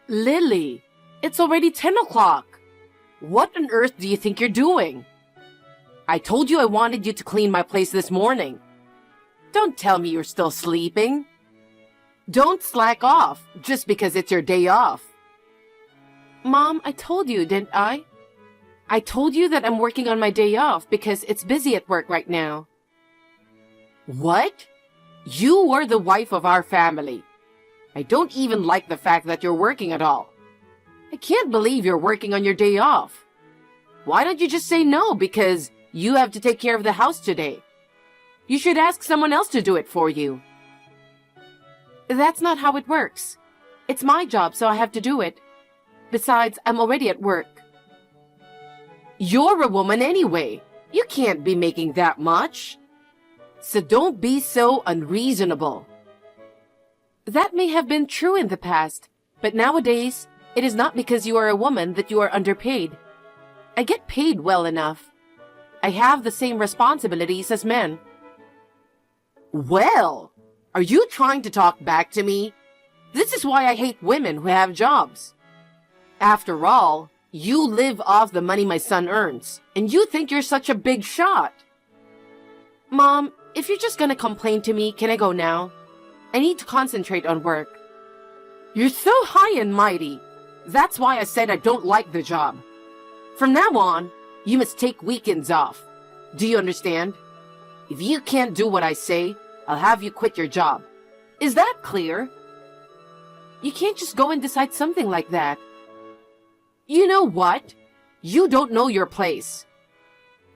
Lily, it's already 10 o'clock. What on earth do you think you're doing? I told you I wanted you to clean my place this morning. Don't tell me you're still sleeping. Don't slack off just because it's your day off. Mom, I told you, didn't I? I told you that I'm working on my day off because it's busy at work right now. What? You were the wife of our family. I don't even like the fact that you're working at all. I can't believe you're working on your day off. Why don't you just say no because you have to take care of the house today? You should ask someone else to do it for you. That's not how it works. It's my job, so I have to do it. Besides, I'm already at work. You're a woman anyway. You can't be making that much. So don't be so unreasonable. That may have been true in the past, but nowadays, it is not because you are a woman that you are underpaid. I get paid well enough. I have the same responsibilities as men. Well, are you trying to talk back to me? This is why I hate women who have jobs. After all, you live off the money my son earns, and you think you're such a big shot. Mom, if you're just gonna complain to me, can I go now? I need to concentrate on work. You're so high and mighty. That's why I said I don't like the job. From now on, you must take weekends off. Do you understand? If you can't do what I say, I'll have you quit your job. Is that clear? You can't just go and decide something like that. You know what? You don't know your place.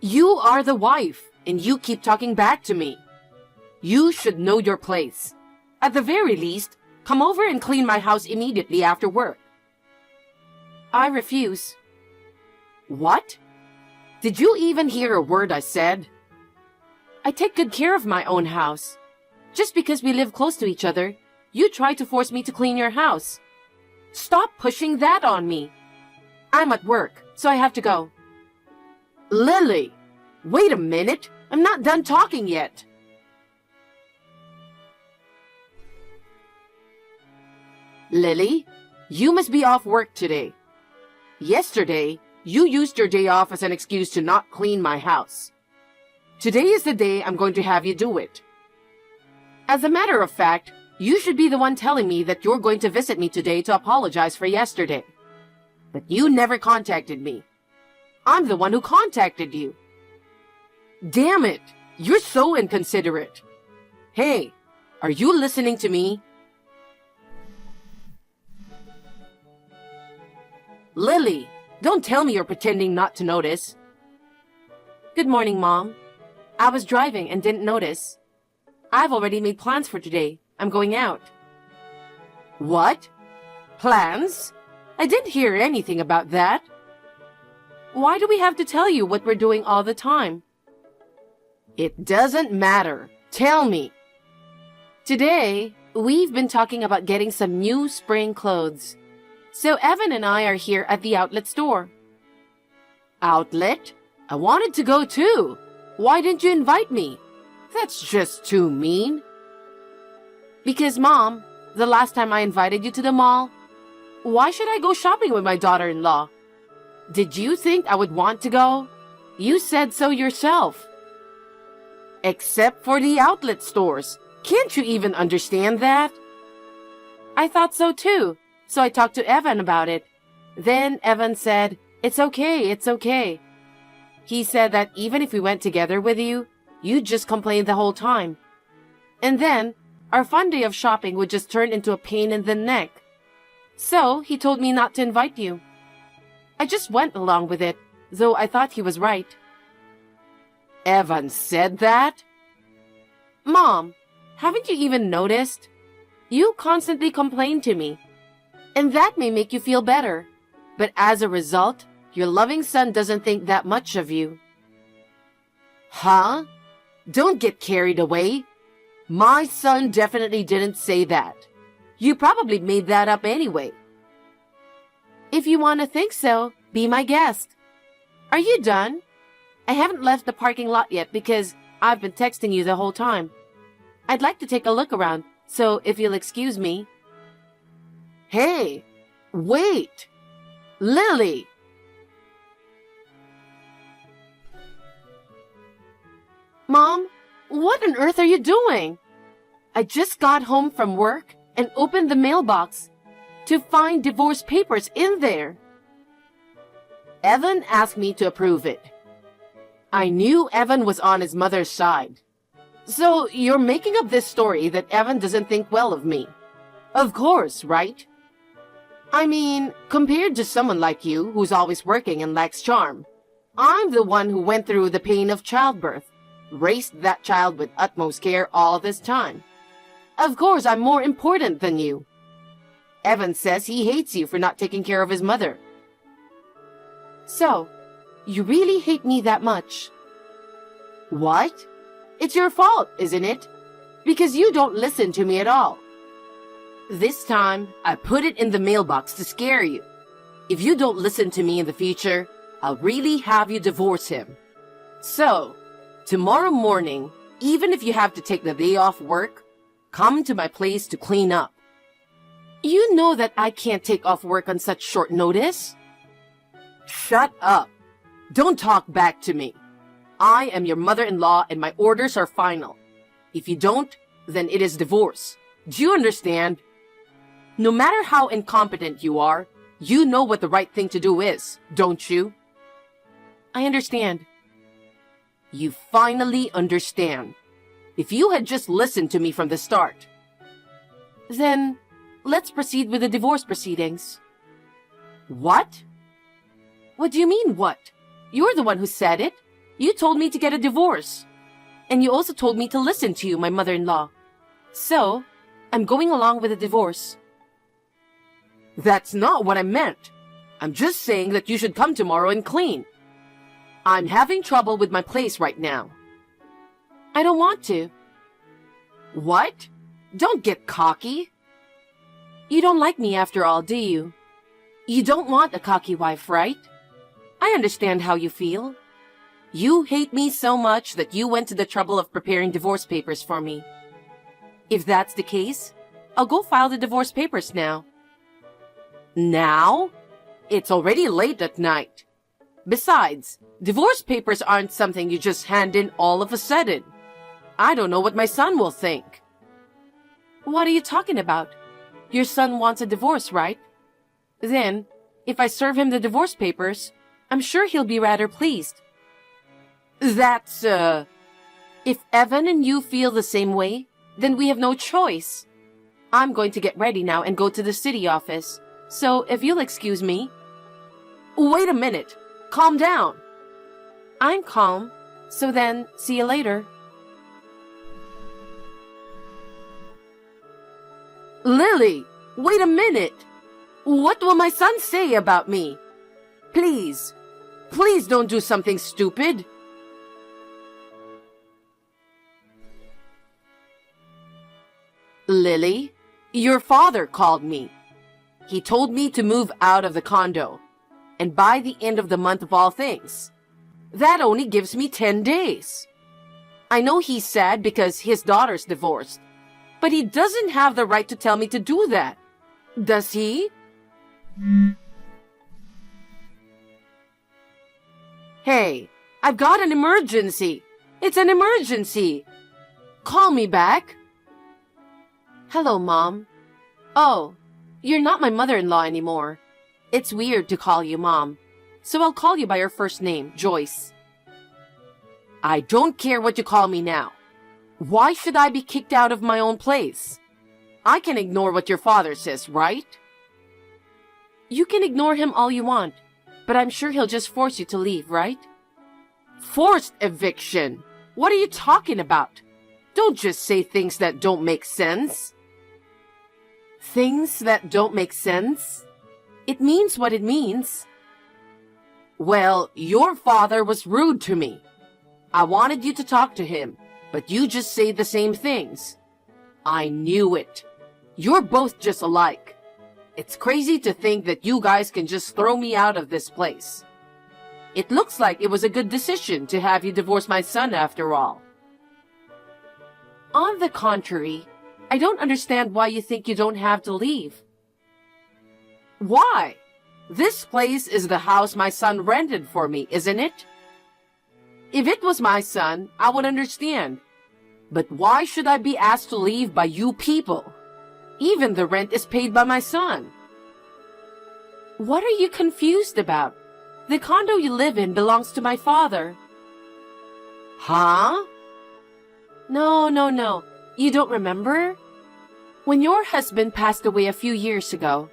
You are the wife, and you keep talking back to me. You should know your place. At the very least, come over and clean my house immediately after work. I refuse. What? Did you even hear a word I said? I take good care of my own house. Just because we live close to each other, you try to force me to clean your house. Stop pushing that on me. I'm at work, so I have to go. Lily, wait a minute. I'm not done talking yet. Lily, you must be off work today. Yesterday, you used your day off as an excuse to not clean my house. Today is the day I'm going to have you do it. As a matter of fact, you should be the one telling me that you're going to visit me today to apologize for yesterday. But you never contacted me. I'm the one who contacted you. Damn it! You're so inconsiderate. Hey, are you listening to me? Lily, don't tell me you're pretending not to notice. Good morning, Mom. I was driving and didn't notice. I've already made plans for today. I'm going out. What? Plans? I didn't hear anything about that. Why do we have to tell you what we're doing all the time? It doesn't matter. Tell me. Today, we've been talking about getting some new spring clothes. So Evan and I are here at the outlet store. Outlet? I wanted to go too. Why didn't you invite me? That's just too mean. Because, Mom, the last time I invited you to the mall, why should I go shopping with my daughter-in-law? Did you think I would want to go? You said so yourself. Except for the outlet stores. Can't you even understand that? I thought so too. So I talked to Evan about it. Then Evan said, it's okay. He said that even if we went together with you, you'd just complain the whole time. And then, our fun day of shopping would just turn into a pain in the neck. So, he told me not to invite you. I just went along with it, though I thought he was right. Evan said that? Mom, haven't you even noticed? You constantly complain to me. And that may make you feel better. But as a result, your loving son doesn't think that much of you. Huh? Don't get carried away. My son definitely didn't say that. You probably made that up anyway. If you want to think so, be my guest. Are you done? I haven't left the parking lot yet because I've been texting you the whole time. I'd like to take a look around, so if you'll excuse me. Hey, Wait! Lily! Mom, what on earth are you doing? I just got home from work and opened the mailbox to find divorce papers in there. Evan asked me to approve it. I knew Evan was on his mother's side. So you're making up this story that Evan doesn't think well of me. Of course, right? I mean, compared to someone like you who's always working and lacks charm, I'm the one who went through the pain of childbirth, raised that child with utmost care all this time. Of course, I'm more important than you. Evan says he hates you for not taking care of his mother. So, you really hate me that much? What? It's your fault, isn't it? Because you don't listen to me at all. This time, I put it in the mailbox to scare you. If you don't listen to me in the future, I'll really have you divorce him. So, tomorrow morning, even if you have to take the day off work, come to my place to clean up. You know that I can't take off work on such short notice. Shut up. Don't talk back to me. I am your mother-in-law and my orders are final. If you don't, then it is divorce. Do you understand? No matter how incompetent you are, you know what the right thing to do is, don't you? I understand. You finally understand. If you had just listened to me from the start. Then, let's proceed with the divorce proceedings. What? What do you mean, what? You're the one who said it. You told me to get a divorce. And you also told me to listen to you, my mother-in-law. So, I'm going along with the divorce. That's not what I meant. I'm just saying that you should come tomorrow and clean. I'm having trouble with my place right now. I don't want to. What? Don't get cocky. You don't like me after all, do you? You don't want a cocky wife, right? I understand how you feel. You hate me so much that you went to the trouble of preparing divorce papers for me. If that's the case, I'll go file the divorce papers now. Now? It's already late at night. Besides, divorce papers aren't something you just hand in all of a sudden. I don't know what my son will think. What are you talking about? Your son wants a divorce, right? Then, if I serve him the divorce papers, I'm sure he'll be rather pleased. That's, If Evan and you feel the same way, then we have no choice. I'm going to get ready now and go to the city office. So, if you'll excuse me... Wait a minute. Calm down. I'm calm. So then, see you later. Lily, wait a minute. What will my son say about me? Please, please don't do something stupid. Lily, your father called me. He told me to move out of the condo, and by the end of the month of all things. That only gives me 10 days. I know he's sad because his daughter's divorced, but he doesn't have the right to tell me to do that. Does he? Hey, I've got an emergency. It's an emergency. Call me back. Hello, Mom. Oh, you're not my mother-in-law anymore. It's weird to call you Mom, so I'll call you by your first name, Joyce. I don't care what you call me now. Why should I be kicked out of my own place? I can ignore what your father says, right? You can ignore him all you want, but I'm sure he'll just force you to leave, right? Forced eviction? What are you talking about? Don't just say things that don't make sense. Things that don't make sense? It means what it means. Well, your father was rude to me. I wanted you to talk to him, but you just say the same things. I knew it. You're both just alike. It's crazy to think that you guys can just throw me out of this place. It looks like it was a good decision to have you divorce my son after all. On the contrary, I don't understand why you think you don't have to leave. Why? This place is the house my son rented for me, isn't it? If it was my son, I would understand. But why should I be asked to leave by you people? Even the rent is paid by my son. What are you confused about? The condo you live in belongs to my father. Huh? No. You don't remember? When your husband passed away a few years ago,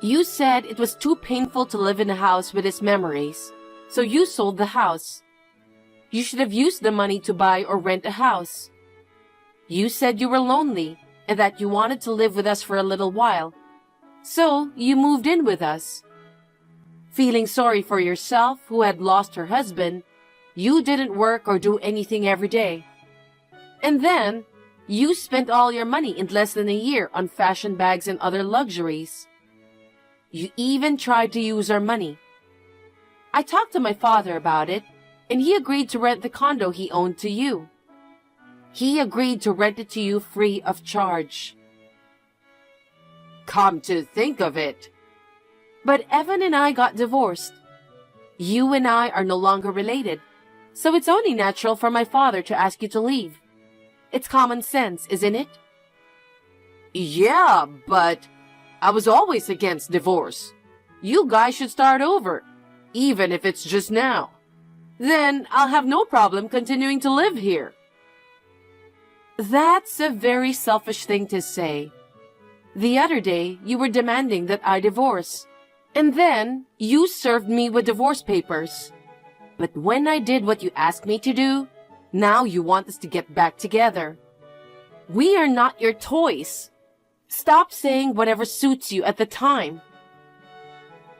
you said it was too painful to live in a house with his memories, so you sold the house. You should have used the money to buy or rent a house. You said you were lonely and that you wanted to live with us for a little while, so you moved in with us. Feeling sorry for yourself who had lost her husband, you didn't work or do anything every day. And then, you spent all your money in less than a year on fashion bags and other luxuries. You even tried to use our money. I talked to my father about it, and he agreed to rent the condo he owned to you. He agreed to rent it to you free of charge. Come to think of it. But Evan and I got divorced. You and I are no longer related, so it's only natural for my father to ask you to leave. It's common sense, isn't it? Yeah, but I was always against divorce. You guys should start over, even if it's just now. Then I'll have no problem continuing to live here. That's a very selfish thing to say. The other day, you were demanding that I divorce. And then, you served me with divorce papers. But when I did what you asked me to do, now you want us to get back together. We are not your toys. Stop saying whatever suits you at the time.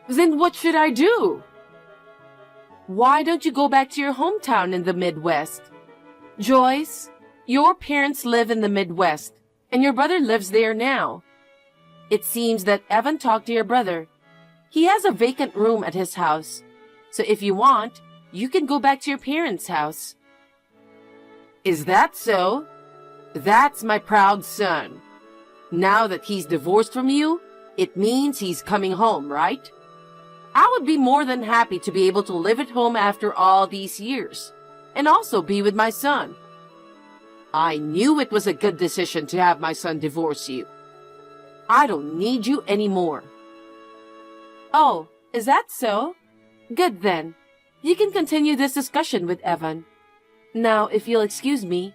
Then what should I do? Why don't you go back to your hometown in the Midwest? Joyce, your parents live in the Midwest, and your brother lives there now. It seems that Evan talked to your brother. He has a vacant room at his house, so if you want, you can go back to your parents' house. Is that so? That's my proud son. Now that he's divorced from you, it means he's coming home, right? I would be more than happy to be able to live at home after all these years, and also be with my son. I knew it was a good decision to have my son divorce you. I don't need you anymore. Oh, is that so? Good then. You can continue this discussion with Evan. Now, if you'll excuse me.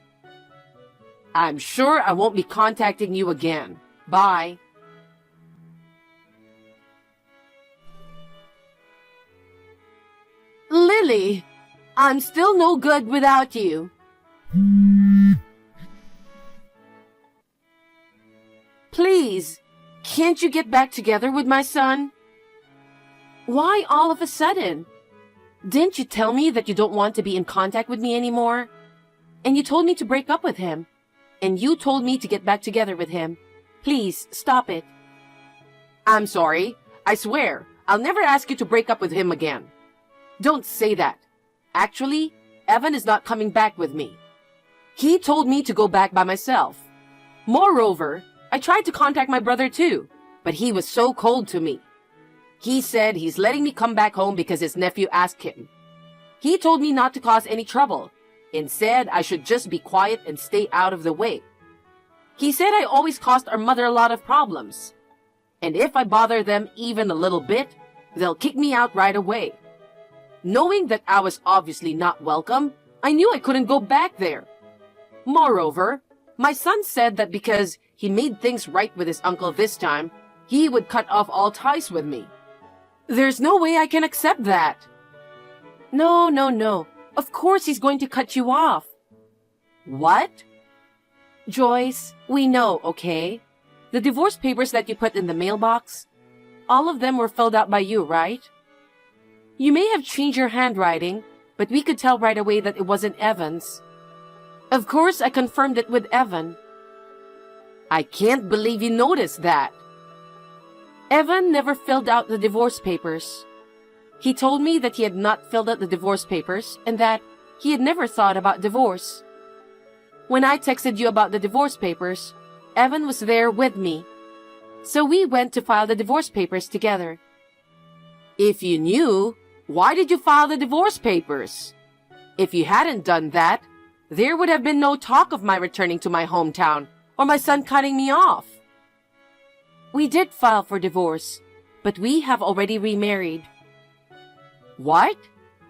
I'm sure I won't be contacting you again. Bye. Lily, I'm still no good without you. Please, can't you get back together with my son? Why all of a sudden? Didn't you tell me that you don't want to be in contact with me anymore? And you told me to break up with him. And you told me to get back together with him. Please, stop it. I'm sorry. I swear, I'll never ask you to break up with him again. Don't say that. Actually, Evan is not coming back with me. He told me to go back by myself. Moreover, I tried to contact my brother too, but he was so cold to me. He said he's letting me come back home because his nephew asked him. He told me not to cause any trouble and said I should just be quiet and stay out of the way. He said I always caused our mother a lot of problems, and if I bother them even a little bit, they'll kick me out right away. Knowing that I was obviously not welcome, I knew I couldn't go back there. Moreover, my son said that because he made things right with his uncle this time, he would cut off all ties with me. There's no way I can accept that. No. Of course he's going to cut you off. What? Joyce, we know, okay? The divorce papers that you put in the mailbox, all of them were filled out by you, right? You may have changed your handwriting, but we could tell right away that it wasn't Evan's. Of course, I confirmed it with Evan. I can't believe you noticed that. Evan never filled out the divorce papers. He told me that he had not filled out the divorce papers and that he had never thought about divorce. When I texted you about the divorce papers, Evan was there with me. So we went to file the divorce papers together. If you knew, why did you file the divorce papers? If you hadn't done that, there would have been no talk of my returning to my hometown or my son cutting me off. We did file for divorce, but we have already remarried. What?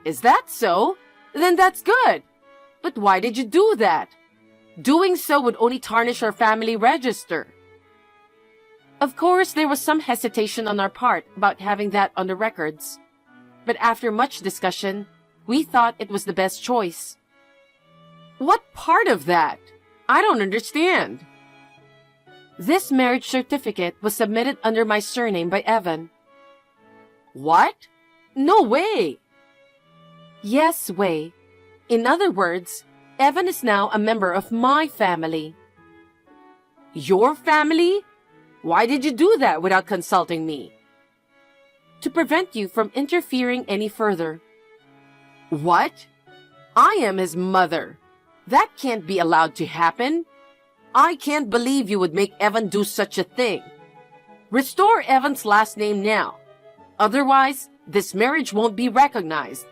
Is that so? Then that's good. But why did you do that? Doing so would only tarnish our family register. Of course, there was some hesitation on our part about having that on the records. But after much discussion, we thought it was the best choice. What part of that? I don't understand. This marriage certificate was submitted under my surname by Evan. What? No way! Yes, way. In other words, Evan is now a member of my family. Your family? Why did you do that without consulting me? To prevent you from interfering any further. What? I am his mother. That can't be allowed to happen. I can't believe you would make Evan do such a thing. Restore Evan's last name now. Otherwise, this marriage won't be recognized.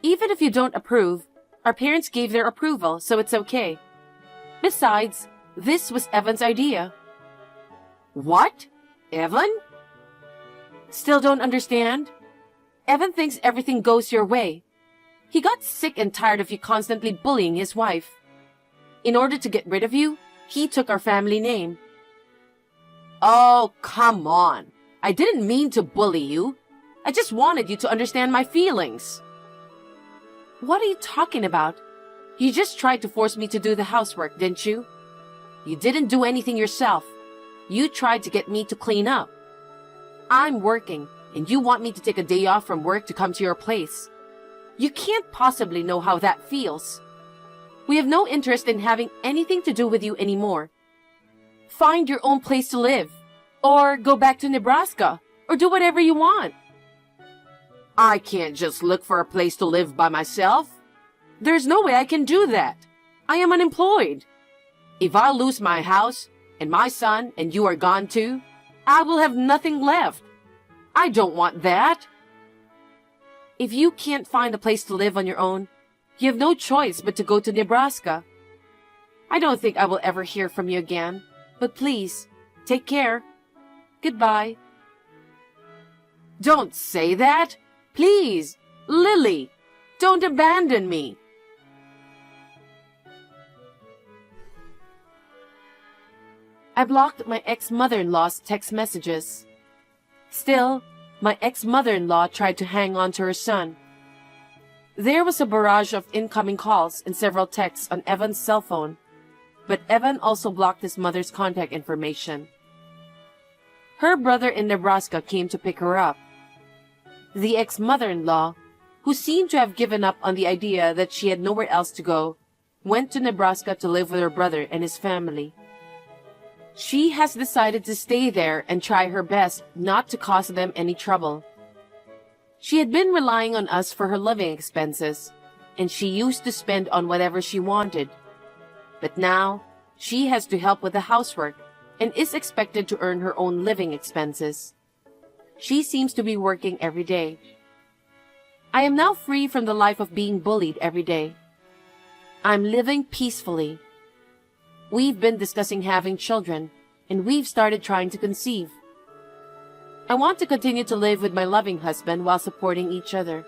Even if you don't approve, our parents gave their approval, so it's okay. Besides, this was Evan's idea. What? Evan? Still don't understand? Evan thinks everything goes your way. He got sick and tired of you constantly bullying his wife. In order to get rid of you, he took our family name. Oh, come on. I didn't mean to bully you. I just wanted you to understand my feelings. What are you talking about? You just tried to force me to do the housework, didn't you? You didn't do anything yourself. You tried to get me to clean up. I'm working, and you want me to take a day off from work to come to your place. You can't possibly know how that feels. We have no interest in having anything to do with you anymore. Find your own place to live, or go back to Nebraska, or do whatever you want. I can't just look for a place to live by myself. There's no way I can do that. I am unemployed. If I lose my house, and my son, and you are gone too, I will have nothing left. I don't want that. If you can't find a place to live on your own, you have no choice but to go to Nebraska. I don't think I will ever hear from you again, but please, take care. Goodbye. Don't say that. Please, Lily, don't abandon me. I blocked my ex-mother-in-law's text messages. Still, my ex-mother-in-law tried to hang on to her son. There was a barrage of incoming calls and several texts on Evan's cell phone, but Evan also blocked his mother's contact information. Her brother in Nebraska came to pick her up. The ex-mother-in-law, who seemed to have given up on the idea that she had nowhere else to go, went to Nebraska to live with her brother and his family. She has decided to stay there and try her best not to cause them any trouble. She had been relying on us for her living expenses, and she used to spend on whatever she wanted. But now, she has to help with the housework and is expected to earn her own living expenses. She seems to be working every day. I am now free from the life of being bullied every day. I'm living peacefully. We've been discussing having children, and we've started trying to conceive. I want to continue to live with my loving husband while supporting each other.